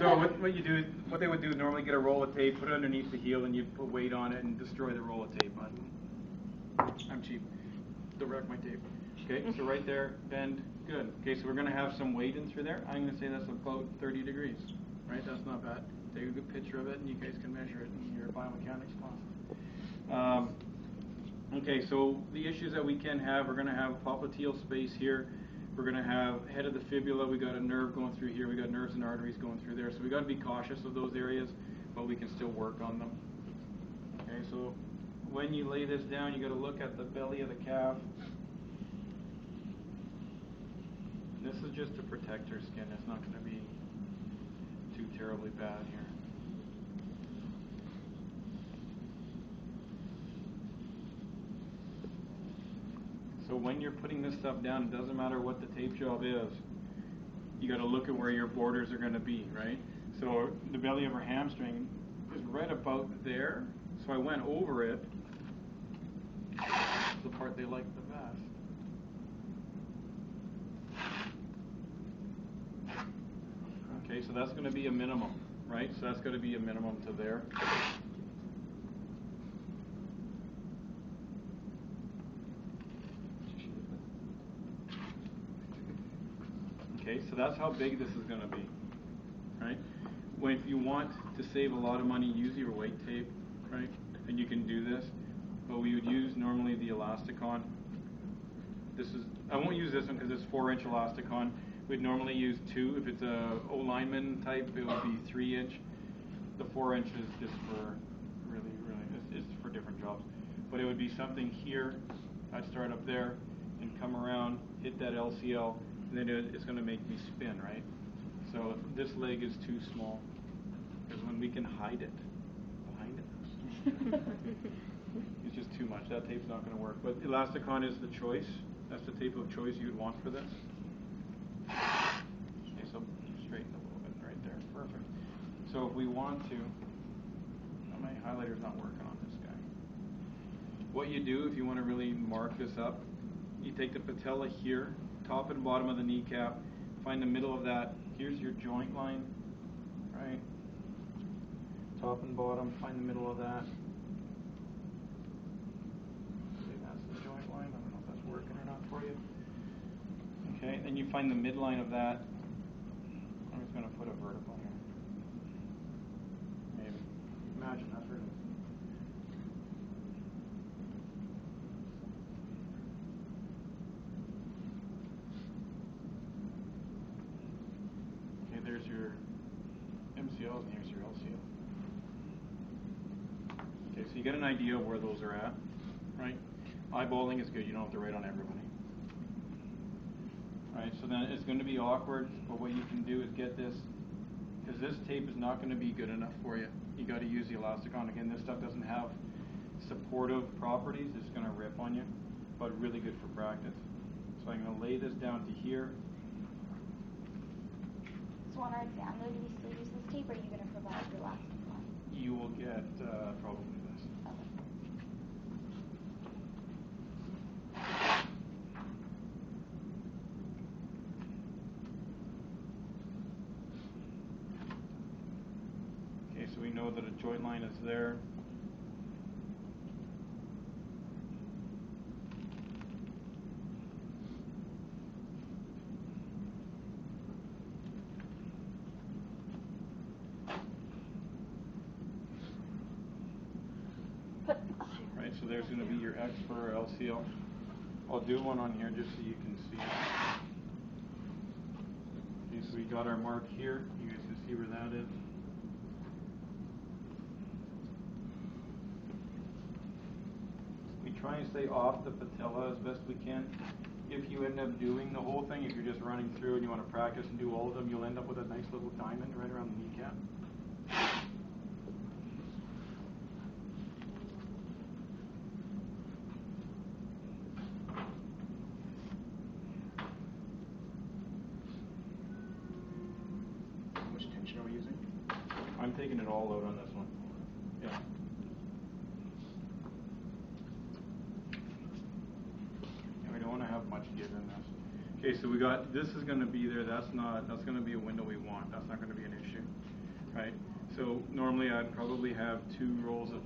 So what they would do is normally get a roll of tape, put it underneath the heel, and you put weight on it and destroy the roll of tape. I'm cheap. Don't wreck my tape. Okay, so right there, bend, good. Okay, so we're going to have some weight in through there. I'm going to say that's about 30 degrees, right? That's not bad. Take a good picture of it, and you guys can measure it in your biomechanics class. Okay, so the issues that we can have, we're going to have popliteal space here. We're going to have head of the fibula. We got a nerve going through here. We got nerves and arteries going through there. So we got to be cautious of those areas, but we can still work on them. Okay, so when you lay this down, you got to look at the belly of the calf. This is just to protect her skin. It's not going to be too terribly bad here. So when you're putting this stuff down, it doesn't matter what the tape job is. You got to look at where your borders are going to be, right? So the belly of her hamstring is right about there. So I went over it. That's the part they like the best. Okay, so that's going to be a minimum, right? So that's going to be a minimum to there. Okay, so that's how big this is going to be, right? If you want to save a lot of money, use your weight tape, right? And you can do this, but we would use normally the Elasticon. I won't use this one because it's 4-inch Elasticon. We'd normally use 2. If it's a O-lineman type, it would be 3-inch. The 4-inch is just for it's for different jobs. But it would be something here. I'd start up there and come around, hit that LCL, and then it's going to make me spin, right? So this leg is too small because when we can hide it behind it, it's just too much. That tape's not going to work. But Elasticon is the choice. That's the tape of choice you'd want for this. Okay, so straighten a little bit right there. Perfect. So if we want to, my highlighter's not working on this guy. What you do if you want to really mark this up, you take the patella here, top and bottom of the kneecap, find the middle of that. Here's your joint line, right? Top and bottom, find the middle of that. Okay, that's the joint line. I don't know if that's working or not for you. Okay, then you find the midline of that. I'm just going to put a vertical here. Maybe. Imagine that's where it is. Okay, there's your MCL and here's your LCL. Okay, so you get an idea of where those are at, right? Eyeballing is good. You don't have to write on everybody. Right, so then it's going to be awkward, but what you can do is get this, because this tape is not going to be good enough for you. You got to use the Elasticon. Again, this stuff doesn't have supportive properties. It's going to rip on you, but really good for practice. So I'm going to lay this down to here. So on our exam, though, do we still use this tape, or are you going to provide the Elasticon? You will get probably this. Okay. Okay, so we know that a joint line is there. Right, so there's going to be your X for LCL. I'll do one on here just so you can see it. Okay, so we got our mark here. You guys can see where that is. We try and stay off the patella as best we can. If you end up doing the whole thing, if you're just running through and you want to practice and do all of them, you'll end up with a nice little diamond right around the kneecap. I'm taking it all out on this one. Yeah. And we don't want to have much give in this. Okay, so we got, this is going to be there. That's going to be a window we want. That's not going to be an issue. right? So normally I'd probably have 2 rolls of,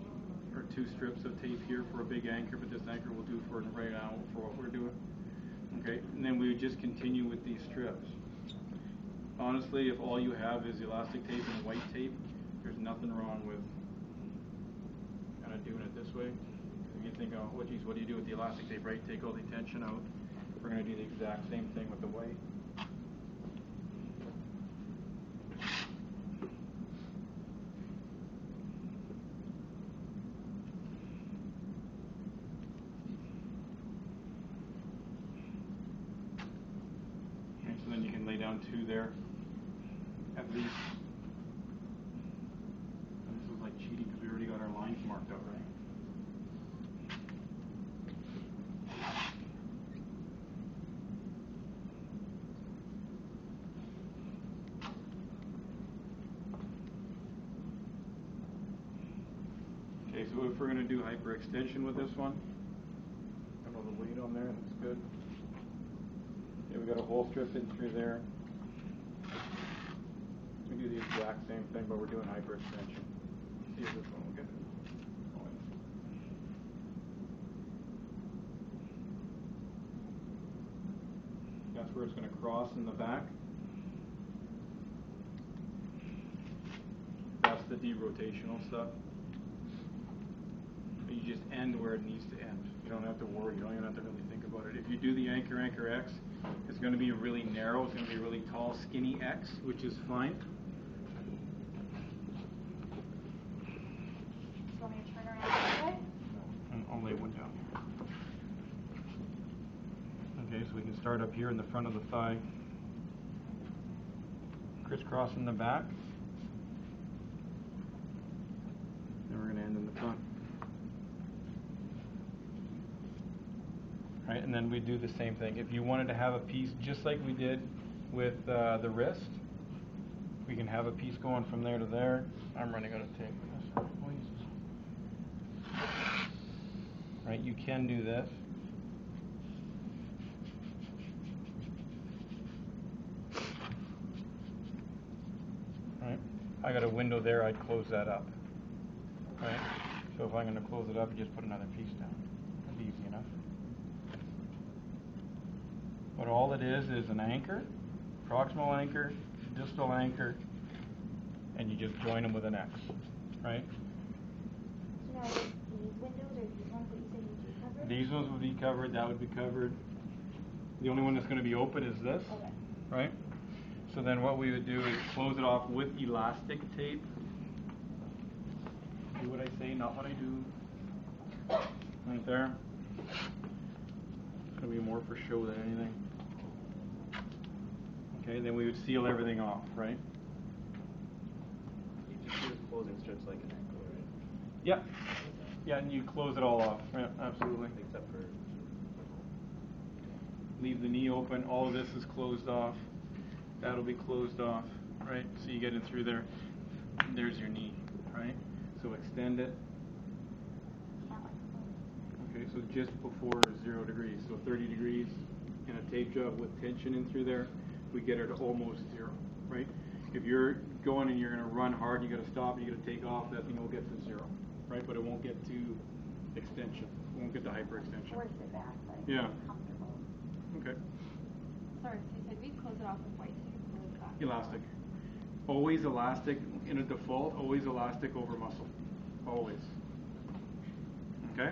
or 2 strips of tape here for a big anchor, but this anchor will do for right now for what we're doing. Okay, and then we would just continue with these strips. Honestly, if all you have is elastic tape and white tape, there's nothing wrong with kind of doing it this way. If you think, oh, geez, what do you do with the elastic tape, right? Take all the tension out. We're going to do the exact same thing with the white. Okay, so then you can lay down 2 there, at least. And this is like cheating because we already got our lines marked out, right? Okay, so if we're going to do hyperextension with this one, I know the weight on there looks good. Okay, we got a hole strip in through there. We do the exact same thing, but we're doing hyperextension. See if this one will get it. That's where it's going to cross in the back. That's the derotational stuff. You just end where it needs to end. You don't have to worry. You don't even have to really think about it. If you do the anchor X, it's going to be really narrow. It's going to be a really tall, skinny X, which is fine. Do you want me to turn around this way? And I'll lay one down here. Okay, so we can start up here in the front of the thigh. Crisscross in the back. And we're going to end in the front. Right, and then we do the same thing. If you wanted to have a piece just like we did with the wrist, we can have a piece going from there to there. I'm running out of tape. Right, you can do this. Right, I got a window there. I'd close that up. Right, so if I'm going to close it up, just put another piece down. That'd be easy enough. But all it is an anchor, proximal anchor, distal anchor, and you just join them with an X, right? So now these windows or these ones that you said would be covered? These ones would be covered, that would be covered. The only one that's going to be open is this, okay. Right? So then what we would do is close it off with elastic tape. Do what I say, not what I do. Right there. It's going to be more for show than anything. Okay, then we would seal everything off, right? You just use closing strips like an ankle, right? Yep. Yeah, and you close it all off. Yeah, absolutely. Except for... Leave the knee open. All of this is closed off. That'll be closed off, right? So you get it through there. There's your knee, right? So extend it. Okay, so just before 0 degrees. So 30 degrees in a tape job with tension in through there, we get her to almost 0, right? If you're going and you're going to run hard, you got to stop, you got to take off, that thing will get to 0, right? But it won't get to extension. It won't get to hyperextension. Or sit back, like yeah. Comfortable. Okay. Sorry, so you said we close it off with white tape or with that? Elastic. Always elastic in a default, always elastic over muscle. Always. Okay?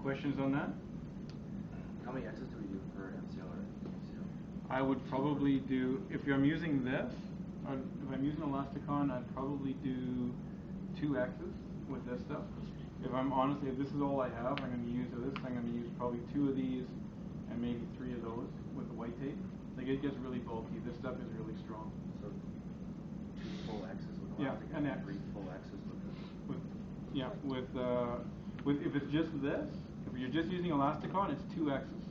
Questions on that? How many X's do we do per MCL or MCL? I would probably do, if I'm using this, if I'm using Elasticon, I'd probably do 2 X's with this stuff. If I'm honestly, if this is all I have, I'm going to use this. I'm going to use probably 2 of these and maybe 3 of those with the white tape. Like it gets really bulky. This stuff is really strong. So 2 full X's with Elastic, an X. 3 full X's with this. With if it's just this, if you're just using Elasticon, it's 2 X's,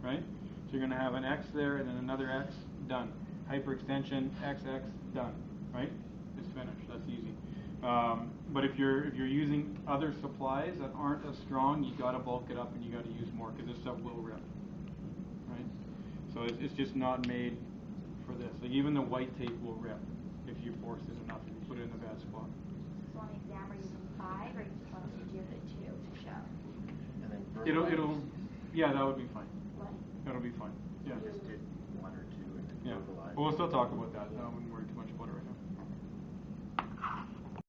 right? So you're going to have an X there and then another X, done. Hyperextension, XX, done, right? It's finished. That's easy. But if you're using other supplies that aren't as strong, you got to bulk it up and you got to use more because this stuff will rip, right? So it's just not made for this. Like even the white tape will rip if you forced it enough and you put it in a bad spot. So on the exam, we're using 5, or you just want us to give it 2 to show? And then Yeah, that would be fine. What? That'll be fine. Yeah. just did 1 or 2 and then Yeah. verbalize. But we'll still talk about that when